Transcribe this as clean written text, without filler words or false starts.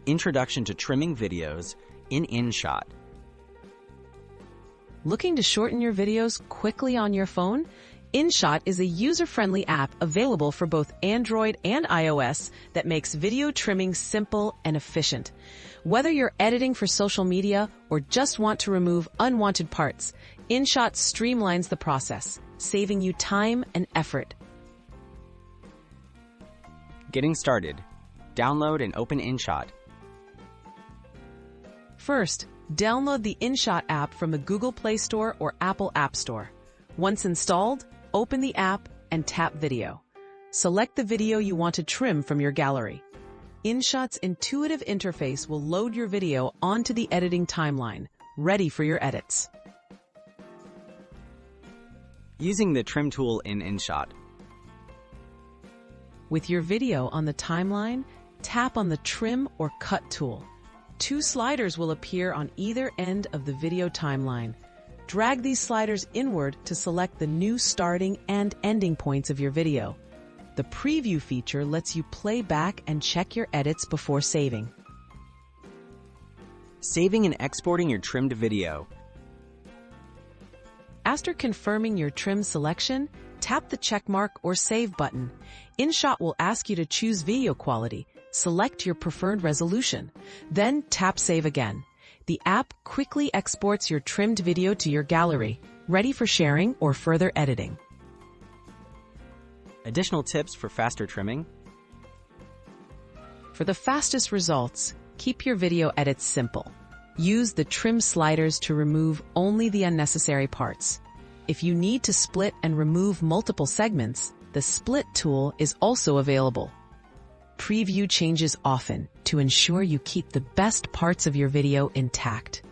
Introduction to Trimming Videos in InShot. Looking to shorten your videos quickly on your phone? InShot is a user-friendly app available for both Android and iOS that makes video trimming simple and efficient. Whether you're editing for social media or just want to remove unwanted parts, InShot streamlines the process, saving you time and effort. Getting started. Download and open InShot. First, download the InShot app from the Google Play Store or Apple App Store. Once installed, open the app and tap Video. Select the video you want to trim from your gallery. InShot's intuitive interface will load your video onto the editing timeline, ready for your edits. Using the Trim tool in InShot. With your video on the timeline, tap on the Trim or Cut tool. Two sliders will appear on either end of the video timeline. Drag these sliders inward to select the new starting and ending points of your video. The Preview feature lets you play back and check your edits before saving. Saving and exporting your trimmed video. After confirming your trim selection, tap the checkmark or Save button. InShot will ask you to choose video quality. Select your preferred resolution. Then tap Save again. The app quickly exports your trimmed video to your gallery, ready for sharing or further editing. Additional tips for faster trimming. For the fastest results, keep your video edits simple. Use the trim sliders to remove only the unnecessary parts. If you need to split and remove multiple segments, the Split tool is also available. Preview changes often to ensure you keep the best parts of your video intact.